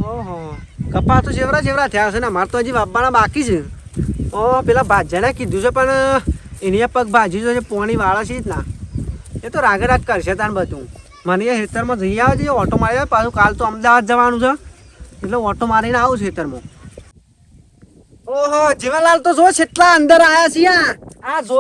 ઓહો કપા તો જેવરા થયા છે ને અમારે તો હજી વાવવાના બાકી છે. પેલા ભાજ્યાને કીધું છે પણ એની પગ ભાજી જો પોણી વાળા છે જ ના એ તો રાગે રાગ કરશે તાર બધું. મને એ ખેતરમાં જઈ આવે છે ઓટો મારી આવે પાછું કાલ તો અમદાવાદ જવાનું છે એટલે ઓટો મારીને આવું ખેતરમાં. ઓહો જીવનલાલ તો જો કેટલા અંદર આયા છે આ જો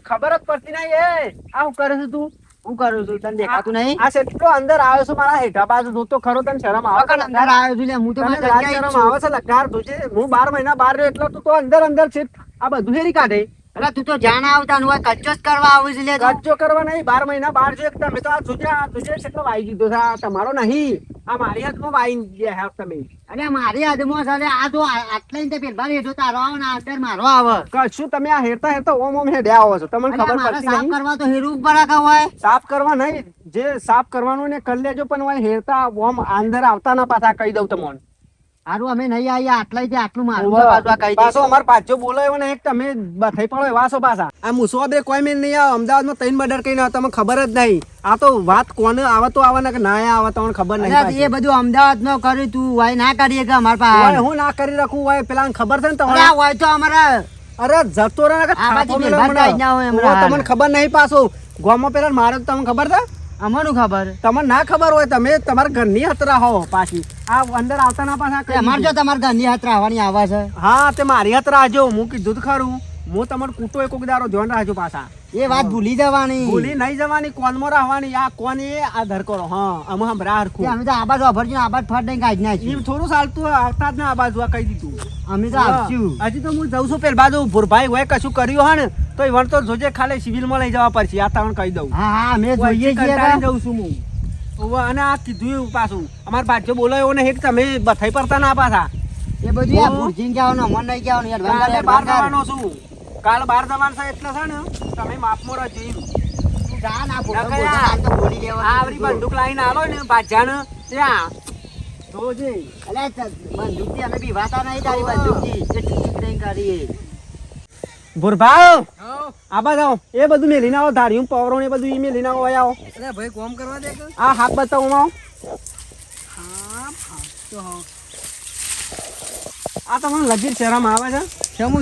ખબર જ પડતી નહીં આ શું કરે છે તું? હું કરું છું તને દેખાતું નહીં? આ કેટલો અંદર આવ્યો છું મારા હેઠા બાજુ જોતો ખરો તને શરમ આવે છે? અંદર આવ્યો છું લે હું તો તને શરમ આવે છે લગાર જોજે હું 12 મહિના બહાર રહ્યો એટલે તું તો અંદર છે આ બધું હેરી કાઢે. અરે તું તો જાણ આવતા નું કચ્ચો જ કરવા આવું છે લે. કચ્ચો કરવા નહીં 12 મહિના બહાર જો તમે તો આ જોજે કેટલો વાઈ દીધો છે આ તમારો નહીં આ મારી હાથમાં વાઈ ગયા તમે. અરે મારી હાથમાં છે આ તો આટલા પેલા હેઠો તારો આવે ને અંદર મારો આવે. કશું તમે આ હેરતા ઓમ હેડ્યા આવો છો તમને ખબર પડતી સાફ નહીં. કરવા તો હેરું બરાબર હોય. સાફ કરવા નહીં જે સાફ કરવાનું ને કરી લેજો પણ હોય હેરતા ઓમ અંદર આવતા ના પાછા કહી દઉં તમને. હારું અમે નહીં આવ્યા આટલા આટલું મારું પાછો અમાર પાછો બોલાયો ને એક તમે બથાઈ પડો એવા છો પાછા. આ મુસવા બે કોઈ મેં નહીં આવે અમદાવાદમાં 3 મર્ડર કરીને તમને ખબર જ નહીં. આ તો વાત કોને આવે તો આવે ને કે ના આવે તમને ખબર નહીં. એ બધું અમદાવાદ નો કર્યું તું હોય ના કરીએ કે અમાર પાસે હું ના કરી રાખું હોય પેલા ખબર છે ને તમને હોય તો અમારા અરે જતો રહે ને તમને ખબર નહીં પાછું ગામમાં પેલા મારે તમને ખબર છે અમારું ખબર તમને ના ખબર હોય તમે તમારા ઘરની હતરા હો પાછી આ અંદર આવતા ના પાછા અમારે જો તમારા ઘરની હાથ આવવાની આવે છે. હા તે મારી હાથ રાજો હું કીધું ખરું હું તમારે કૂટો એક દારો ધ્યાન રાખજો પાછા. એ વાત ભૂલી જવાની ભૂલી નહીં જવાની કોનમાં રહેવાની આ કોને આ ધર કરો. હા અમે હમણાં હરખું અમે તો આ બાજુ અભરજો આ બાજુ ફટ દઈને કાઢી નાખ્યું. એમ થોડું ચાલતું આવતા જ ને આ બાજુ આ કહી દીધું અમે તો આવશું. હજી તો હું જઉં છું પેલા બાજુ ભૂરભાઈ હોય કશું કર્યું હે ને તો એ વણ તો જોજે ખાલી સિવિલમાં લઈ જવા પડશે આ તમને કહી દઉં. હા હા અમે જોઈએ છીએ જઉં છું હું અને આ કીધું પાછું અમારા ભાજ્યો બોલાયો ને એક તમે બથાઈ પડતા ના પાછા. એ બધું યાર ભૂરજીને કહેવાનું મન નહીં કહેવાનું યાર. બહાર જવાનો છું કાલ બહાર જવાનું છે એટલે છે ને તમે માપમાં રહેજો એમ. તું જા ના ફોટો તો બોલી લેવાનું. આવરી બંદૂક લાવીને આલો ને ભાજ્યાને ત્યાં જોજે. અલે બંદૂકથી અમે બીવાતા નહીં તારી બંદૂકથી જે ઠીક કરીએ. ભૂરભાઈ આબા જાઓ એ બધું મેલીને આવો ધાર્યું પવરો ને બધું એ મેલીને આવો આવો. અરે ભાઈ કોમ કરવા દે કે આ હાથ બતાવો આવો. આ તમને લગીર શરમ આવે છે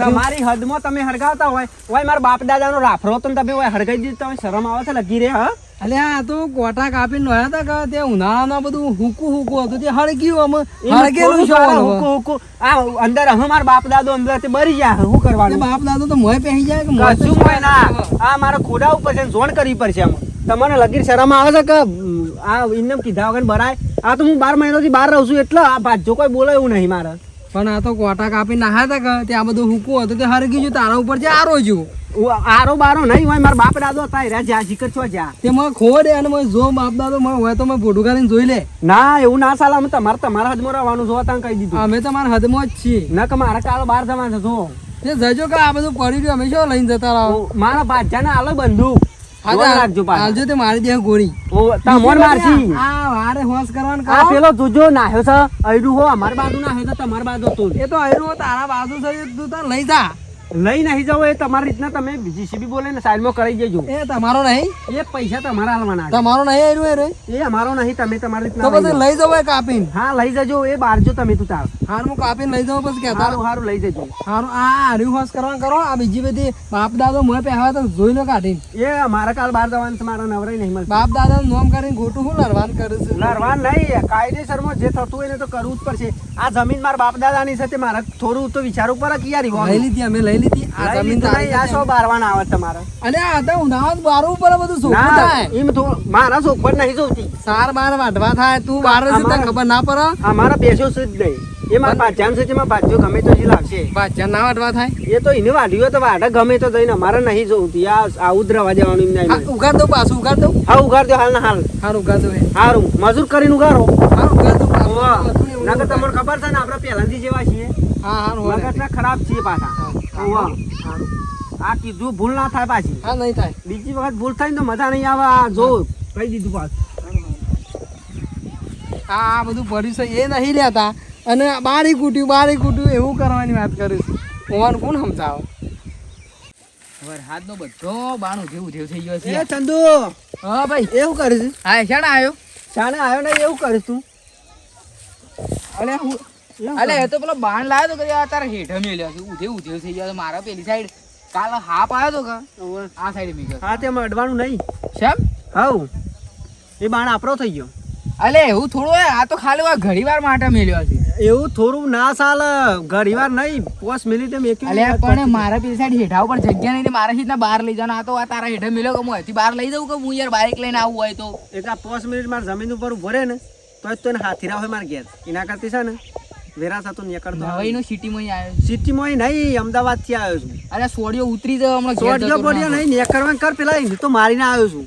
તમારી હદમાં તમે હરગાવતા હોય મારા બાપ દાદાનો રાફરો તો તમે હરગાઈ દીધો તમે શરમ આવે છે લગીરે. હા અલે આ તો કોટા કાપીને નોયા હતા કે તે ઉનાળામાં બધું હુકું હતું તે હળગ્યું અમે હળગેલું છે હુકું આ અંદર હવે મારા બાપ દાદો અંદર તે બરી જાય શું કરવાનું? બાપ દાદો તો મોય પહેરી જાય કે કશું મોય ના આ મારા ખોડા ઉપર છે જોણ કરવી પડશે આમ. તમને લગીર શરમ આવે છે કે આ ઇન્નમ કીધા વગર ભરાય? આ તો હું 12 મહિનાથી બહાર રહું છું એટલે આ ભાજો કોઈ બોલે એવું નહીં મારે. પણ આ તો કોટા કાપી નાખ્યા હતા કે ત્યાં બધું હુકું હતું તે હરગી ગયું તારા ઉપર જે આરો જ્યું આરો બારો નહીં હોય મારા બાપ દાદો હતા રહ્યા જ્યાં જીકર છો જ્યાં તેમાં ખોડે અને જો બાપ દાદો હોય તો ફોટો કાઢીને જોઈ લે. ના એવું ના ચાલે અમે તમારા હદમાં રહેવાનું જો તમે કહી દીધું. અમે તમારા હદમાં જ છીએ ના કે મારા કાલ બહાર જવાનું છે જો તે જજો કે આ બધું પડી રહ્યું અમે શું લઈને જતા રહો. મારા ભાજ્યાને આલો બંદૂક હાલજો તે મારી દે ગોળી તમોન મારજી. આ વારે હોશ કરવાનું આ પેલો જોજો નાહ્યો છે અયડું હો અમારી બાજુ નાહ્યો તો તમારી બાજુ હતું એ તો આયરો તારા બાજુ છે તું તાર લઈ જા. લઈ નહીં જાવ એ તમારી રીતના તમે જીસીબી બોલે ને સાઈડમાં કરી દેજો. એ તમારો નહીં એ પૈસા તમારા હાલવાના તમારો નહીં આયરો એ અમારો નહીં તમે તમારી તો રીતના પછી લઈ જવાય કાપીને. હા લઈ જજો એ બારજો તમે તું તાર હાર હું કાપીને લઈ જાઉં પછી કેતા સારું લઈ જજો. હારું આ હાર્યું હોશ કરવાનું કરો આ બીજી બધી બાપ દાદો મોય પહેવા તો જોઈ લો કાઢીને. એ મારા કાલ બહાર જવાનું છે મારા નવરાઈ નહીં મળશે. બાપ દાદા નોમ કરીને ખોટું હું લડવાન કરે છે. લડવાન નહીં કાયદેસરમાં જે થતું હોય ને તો કરવું જ પડશે. આ જમીન મારા બાપ દાદાની સાથે મારે થોડું તો વિચારવું પડે કે યાર લઈ લીધી અમે લઈ લીધી આ જમીન અને આ તો ઉનાળા બારું ઉપર બધું સોખું થાય મારા સોખવટ નહીં જોતી. સાર બાર વાઢવા થાય તું બાર ખબર ના પડે. અમારા બેસો છે જ નહીં એ મારા પાચાન છે એમાં પાછો ગમે તો જ લાવશે. પાછા ના વાઢવા થાય એ તો એને વાઢ્યું તો વાઢે ગમે તો જઈને અમારે નહીં જોતી આ ઉધરવા દેવાનું એમ. ઉગાડ દઉં પાછું ઉગાડ દઉં. હા ઉગાડ દો હાલ ના હાલ. હારું ઉગાડ દઉં સારું મજૂર કરીને ઉગાડો. હારું ઉગાડ દઉં. નકર તમને ખબર છે ને આપણે પહેલાથી જેવા છીએ. હા હારું મગજના ખરાબ છીએ પાછા. આ કીધું ભૂલ ના થાય પાછી. હા નહીં થાય બીજી વખત ભૂલ થાય ને તો મજા નહીં આવે. આ જો કહી દીધું પાછું. આ બધું પડ્યું છે એ નહીં લેતા અને બારી કૂટ્યું એવું કરવાની વાત કરીશ. ઓવાનું કોણ સમજાવે? વરસાદ નો બધો બાણું જેવું થઈ ગયો છે. એ ચંદુ હા ભાઈ એવું કરીશ. હા શાણે આવ્યો શાણે આવ્યો ને એવું કરીશ તું. અલે હું અલે એ તો પેલો બાણ લાવ્યો તો કે તારા હેઠે મેલ્યો છે ઉધે થઈ ગયો મારા પેલી સાઈડ કાલ હાપ આવ્યો તો કે ઓવે. આ સાઈડ મી ગયો હા તેમાં અડવાનું નહીં શેમ હાઉ એ બાણ આપણો થઈ ગયો અલે એવું થોડું હોય આ તો ખાલી આ ઘડીવાર માટે મેલ્યો છે એવું થોડું ના ચાલે ઘણી વાર નહીં 5 મિનિટ એમ એક અલે પણ મારા પેલી સાઈડ હેઠા ઉપર જગ્યા નહીં મારા સીધા બહાર લઈ જવાનો આ તો આ તારા હેઠે મેલ્યો કે હું અહીંથી બહાર લઈ જાઉં કે હું યાર બાઇક લઈને આવું હોય તો એટલે 5 મિનિટ મારે જમીન ઉપર ઉભો રહે ને તો એને હાથી રાહ હોય મારે ઘેર એના કરતી છે ને વેરા થતો નીકળતો નવાઈનો સિટીમાં આવ્યો સિટીમાં નહીં અમદાવાદથી આવ્યો છું અરે સોડિયો ઉતરી જાય હમણાં ઘેર સોડિયો જતો બોડિયો રહો. નહીં નીકળવા કર પેલા એને તો મારીને આવ્યો છું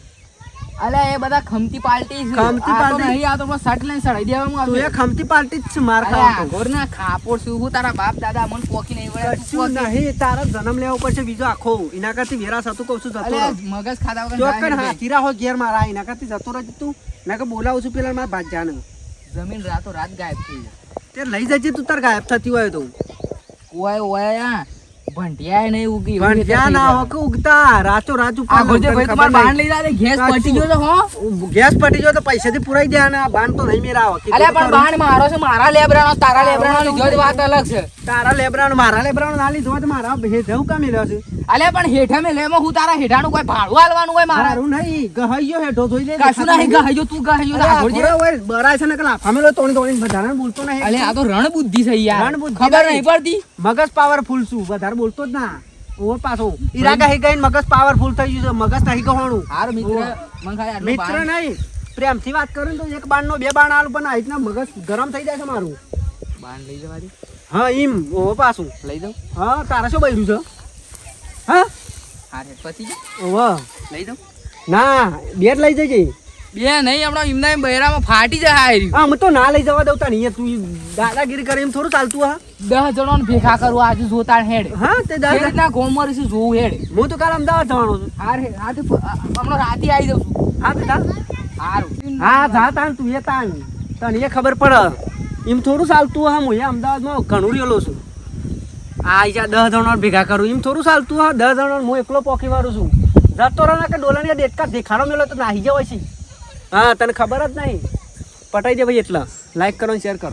અલે એ બધા ખમતી પાર્ટી છે ખમતી આ તો પાર્ટી? નહીં આ તો બસ સટ લઈને સડાઈ દેવામાં તું એ આવશે ખમતી પાર્ટી જ છે માર અરે ખાવા તો. આગળ ના ખાપોડ છું હું તારા બાપ દાદા મને પોકી નહીં વળે તું કશું પોકી. નહીં તારા જન્મ લેવો પડશે બીજો આખો એના કરતી વેરા થતું કહું છું જતો અલે રહો. મગજ ખાધા વગર ચોક્કસ જાય હાથી રાહ હોય ઘેર મારા એના કરતી જતો રહે તું મેં કે બોલાવું છું પેલા મારા ભાજાને જમીન રાતો રાત ગાયબ થઈ જાય તે લઈ જજે તું તાર ગાયબ થતી હોય તો ઓય ઓય આ ભંટિયાએ નહીં ઉગી પણ જ્યાં ના હો કે ઉગતા રાતો રાત ઉપર આ ગોજે ભાઈ તમાર ખબર બાણ નહીં. લઈ જાય ગેસ સાચું. પટી ગયો તો હો ગેસ પટી ગયો તો પૈસાથી પુરાઈ દે અને આ બાણ તો નહીં મેરા આવે. અલે પણ બાણ મારો છે મારા લેબરાનો તારા લેબરાનો લીધો તો વાત અલગ છે તારા લેબરાનો મારા લેબરાનો ના લીધો હોય તો મારા ભેજવું કામ મેલ્યો છે અલે પણ હેઠે મે લેમાં હું તારા હેઠાનું કોઈ ભાડું આલવાનું હોય મારા મારું નહીં ગહાઈયો હેઠો જોઈ લે કશું નહીં ગયો તું ગયો અરે આ આગળ ઘોડો હોય બરાય છે ને કે લાફા મેલો તોણી તોણી વધારે બોલતો નહીં અલે આ તો રણ બુદ્ધિ છે યાર રણબુદ્ધિ ખબર નહીં. નહીં પડતી મગજ પાવરફુલ છું વધારે બોલતો જ ના ઓવર પાછો ઈરાકા હી ગઈને મગજ પાવરફુલ થઈ ગયું છે મગજ નહીં ગવાનું હાર મિત્ર ઓહ. મન ખાલી આટલું મિત્ર બાણ- નહીં પ્રેમથી વાત કરું ને તો એક બાણ નો બે બાણ આલું પણ આ રીતના મગજ ગરમ થઈ જાય છે મારું બાણ લઈ જવા દે હા એમ ઓહો પાછું લઈ દઉં હા તારા શું બૈરું છે હા હાર હેઠ પતી જા ઓહો લઈ દઉં ના બે જ લઈ જજે બે નહીં હમણાં એમના એમ બૈરામાં ફાટી જાય હારી હા હું તો ના લઈ જવા દઉં તારી તું દાદાગીરી કરે એમ થોડું ચાલતું હા 10 જણોને ભેગા કરું આજે જોતા હેડ હા તે જે દાદા રીતના ગોમર છે જોવું હેડ હું તો કાલ અમદાવાદ જવાનો છું હાર હેડ હા તો હમણાં રાતે આવી જાઉં છું હા તે જા હારું હા જા તાન તું એ તાન તને એ ખબર પડે એમ થોડું ચાલતું હા હું એ અમદાવાદમાં ઘણું રહેલો છું આ જા 10 જણો ભેગા કરું એમ થોડું ચાલતું હા 10 જણો હું એકલો પોકી મારું છું જતો રહે કે ડોલાની દેડકા દેખાડો મેલો તો નાહી જવાય છે હા તને ખબર જ નહીં પટાઈ દે ભાઈ એટલા લાઈક કરો શેર કરો